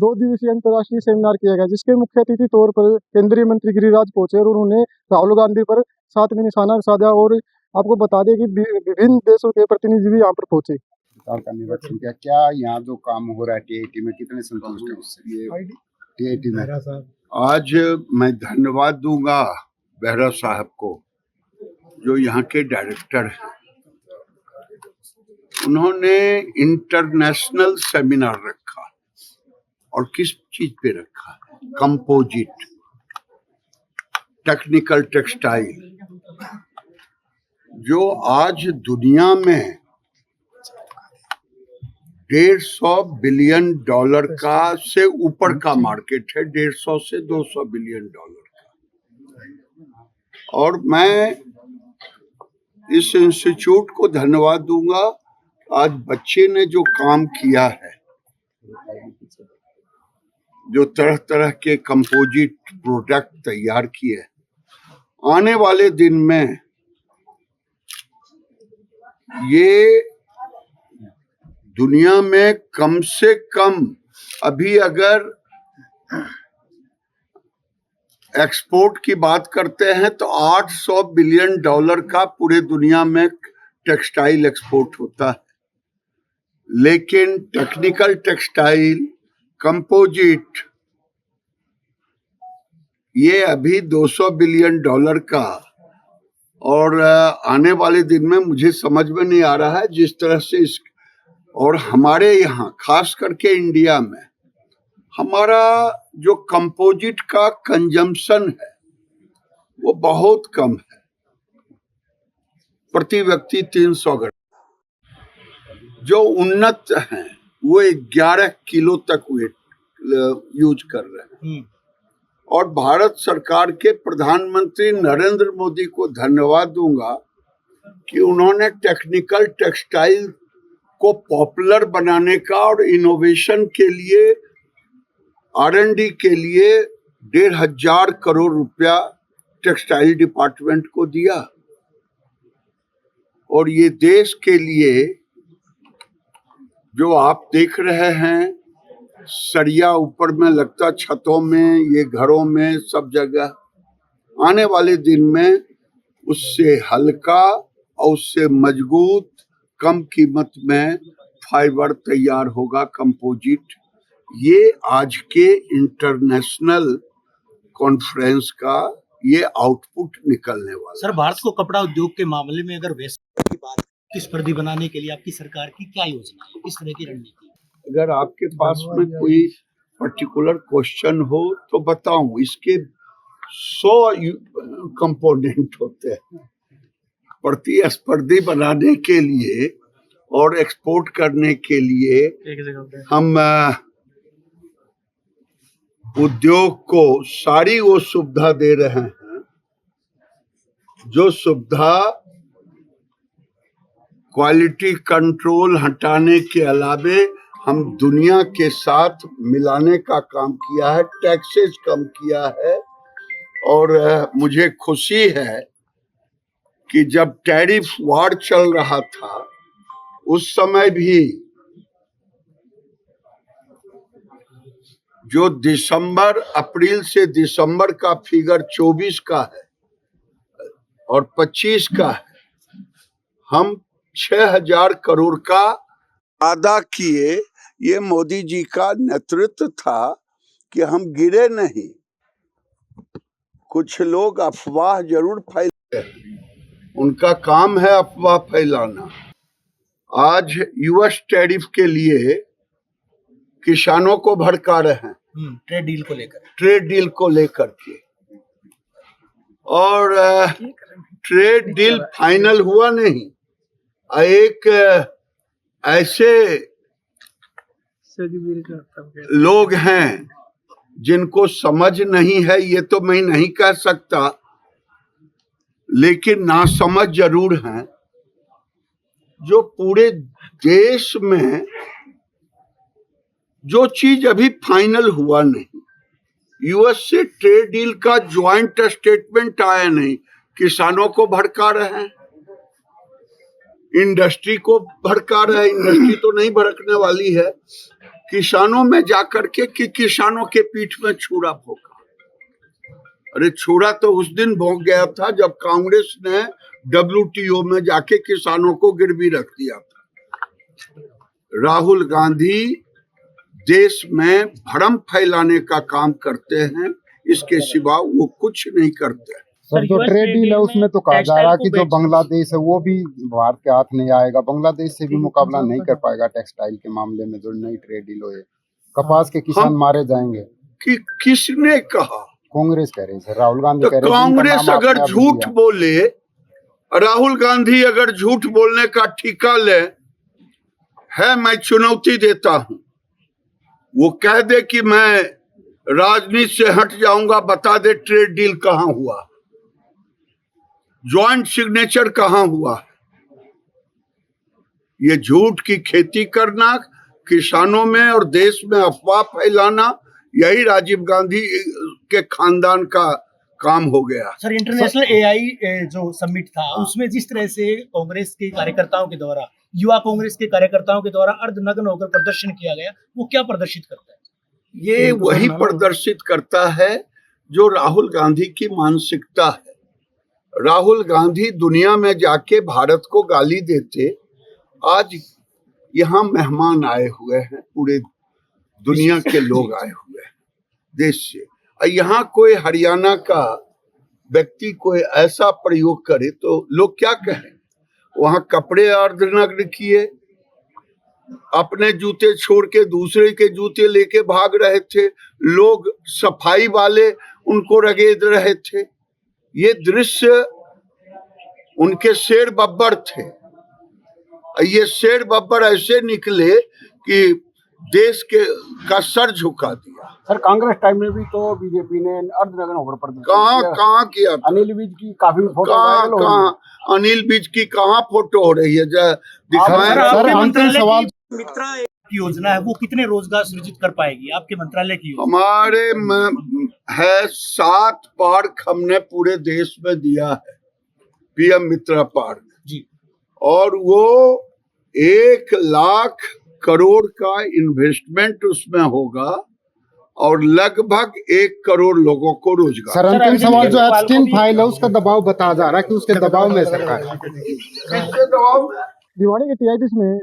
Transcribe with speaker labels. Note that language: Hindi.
Speaker 1: 2 दिवसीय अंतर्राष्ट्रीय सेमिनार किया गया, जिसके मुख्य अतिथि तौर पर केंद्रीय मंत्री गिरिराज पहुंचे और उन्होंने राहुल गांधी पर साथ में निशाना साधा। और आपको बता दें कि विभिन्न देशों के प्रतिनिधि भी यहाँ पर पहुंचे।
Speaker 2: का निरीक्षण किया, क्या यहाँ जो काम हो रहा है टीआईटी में, कितने संतुष्ट हैं उससे? ये टीआईटी में आज मैं धन्यवाद दूंगा बेहरा साहब को, जो यहाँ के डायरेक्टर हैं। उन्होंने इंटरनेशनल सेमिनार रखा, और किस चीज पे रखा? कंपोजिट, टेक्निकल टेक्सटाइल, जो आज दुनिया में $150 बिलियन का से ऊपर का मार्केट है, 150 से 200 बिलियन डॉलर का। और मैं इस इंस्टीट्यूट को धन्यवाद दूंगा। आज बच्चे ने जो काम किया है, जो तरह तरह के कंपोजिट प्रोडक्ट तैयार किए, आने वाले दिन में ये दुनिया में कम से कम, अभी अगर एक्सपोर्ट की बात करते हैं तो $800 बिलियन का पूरे दुनिया में टेक्सटाइल एक्सपोर्ट होता है। लेकिन टेक्निकल टेक्सटाइल, कंपोजिट, ये अभी $200 बिलियन का, और आने वाले दिन में मुझे समझ में नहीं आ रहा है जिस तरह से इस, और हमारे यहाँ खास करके इंडिया में हमारा जो कंपोजिट का कंजम्पशन है वो बहुत कम है, प्रति व्यक्ति 300 ग्राम। जो उन्नत हैं वो 11 किलो तक वेट यूज कर रहे हैं। और भारत सरकार के प्रधानमंत्री नरेंद्र मोदी को धन्यवाद दूंगा कि उन्होंने टेक्निकल टेक्सटाइल को पॉपुलर बनाने का और इनोवेशन के लिए, R&D के लिए 1,500 करोड़ रुपया टेक्सटाइल डिपार्टमेंट को दिया। और ये देश के लिए, जो आप देख रहे हैं, सरिया ऊपर में लगता, छतों में, ये घरों में, सब जगह, आने वाले दिन में उससे हल्का और उससे मजबूत, कम कीमत में फाइबर तैयार होगा, कंपोजिट। ये आज के इंटरनेशनल कॉन्फ्रेंस का ये आउटपुट निकलने वाला।
Speaker 3: सर, भारत को कपड़ा उद्योग के मामले में अगर वैश्विक की बात, प्रतिस्पर्धी बनाने के लिए आपकी सरकार की क्या योजना है, किस तरह की रणनीति?
Speaker 2: अगर आपके पास में कोई पर्टिकुलर क्वेश्चन हो तो बताऊं। इसके 100 कंपोनेंट होते हैं। प्रतिस्पर्धी बनाने के लिए और एक्सपोर्ट करने के लिए हम उद्योग को सारी वो सुविधा दे रहे हैं, जो सुविधा क्वालिटी कंट्रोल हटाने के अलावे हम दुनिया के साथ मिलाने का काम किया है, टैक्सेस कम किया है। और मुझे खुशी है कि जब टैरिफ वार चल रहा था उस समय भी जो अप्रैल से दिसंबर का फिगर 24 का है और 25 का है, हम 6,000 करोड़ का वादा किए। ये मोदी जी का नेतृत्व था कि हम गिरे नहीं। कुछ लोग अफवाह जरूर फैलाते हैं, उनका काम है अफवाह फैलाना। आज यूएस टैरिफ के लिए किसानों को भड़का रहे हैं,
Speaker 3: ट्रेड डील को लेकर
Speaker 2: के। और ट्रेड डील फाइनल हुआ नहीं। एक ऐसे लोग हैं जिनको समझ नहीं है, ये तो मैं नहीं कह सकता, लेकिन नासमझ जरूर हैं, जो पूरे देश में जो चीज अभी फाइनल हुआ नहीं, यूएस से ट्रेड डील का ज्वाइंट स्टेटमेंट आया नहीं, किसानों को भड़का रहे हैं, इंडस्ट्री को भड़का रहे हैं। इंडस्ट्री तो नहीं भड़कने वाली है, किसानों में जाकर के कि किसानों के पीठ में छुरा भोंका। अरे छुरा तो उस दिन भोंक गया था जब कांग्रेस ने WTO में जाके किसानों को गिरवी रख दिया था। राहुल गांधी देश में भ्रम फैलाने का काम करते हैं, इसके सिवा वो कुछ नहीं करते।
Speaker 4: सर जो ट्रेड डील है उसमें तो कहा जा रहा है कि जो बांग्लादेश है वो भी भारत के हाथ नहीं आएगा, बांग्लादेश से भी मुकाबला नहीं कर पाएगा टेक्सटाइल के मामले में। जो नई ट्रेड डील हो, कपास के किसान मारे जाएंगे।
Speaker 2: कि किसने कहा?
Speaker 4: कांग्रेस कह रही है, राहुल गांधी
Speaker 2: तो
Speaker 4: कह रहे हैं।
Speaker 2: कांग्रेस अगर झूठ बोले, राहुल गांधी अगर झूठ बोलने का ठिका ले है, मैं चुनौती देता हूं, वो कह दे कि मैं राजनीति से हट जाऊंगा, बता दे ट्रेड डील कहां हुआ, ज्वाइंट सिग्नेचर कहां हुआ। ये झूठ की खेती करना, किसानों में और देश में अफवाह फैलाना, यही राजीव गांधी के खानदान का काम हो गया।
Speaker 3: सर इंटरनेशनल AI जो समिट था उसमें जिस तरह से कांग्रेस के कार्यकर्ताओं के द्वारा, युवा कांग्रेस के कार्यकर्ताओं के द्वारा अर्धनग्न होकर प्रदर्शन किया गया, वो क्या प्रदर्शित करता है?
Speaker 2: ये वही प्रदर्शित करता है जो राहुल गांधी की मानसिकता है। राहुल गांधी दुनिया में जाके भारत को गाली देते, आज यहाँ मेहमान आए हुए हैं, पूरे दुनिया के लोग आए हुए हैं देश से, और यहाँ कोई हरियाणा का व्यक्ति कोई ऐसा प्रयोग करे तो लोग क्या कहें? वहां कपड़े अर्धनग्न किए, अपने जूते छोड़ के दूसरे के जूते लेके भाग रहे थे, लोग सफाई वाले उनको रगेद रहे थे। ये दृश्य उनके शेर बब्बर थे। ये शेर बब्बर ऐसे निकले कि देश के का सर झुका दिया।
Speaker 5: सर कांग्रेस टाइम में भी तो बीजेपी ने अर्धनग्न होकर प्रदर्शन
Speaker 2: कहाँ किया था?
Speaker 5: अनिल विज की काफी फोटो वायरल हो रही है।
Speaker 2: कहाँ अनिल विज की कहाँ फोटो हो रही है?
Speaker 4: सर अंतिम सवाल,
Speaker 3: मित्रा योजना है वो कितने रोजगार सृजित कर पाएगी आपके मंत्रालय की योजना?
Speaker 2: हमारे में है 7 पार्क हमने पूरे देश में दिया है, PM मित्रा पार्क
Speaker 3: जी,
Speaker 2: और वो 1 लाख करोड़ का इन्वेस्टमेंट उसमें होगा और लगभग 1 करोड़ लोगों को रोजगार।
Speaker 4: सर अंतिम सवाल, जो एप्स्टीन फाइल है उसका दबाव बताया जा रहा है कि उसके दबाव में सरकार
Speaker 2: किसके दबाव में?
Speaker 1: भिवानी के TITs में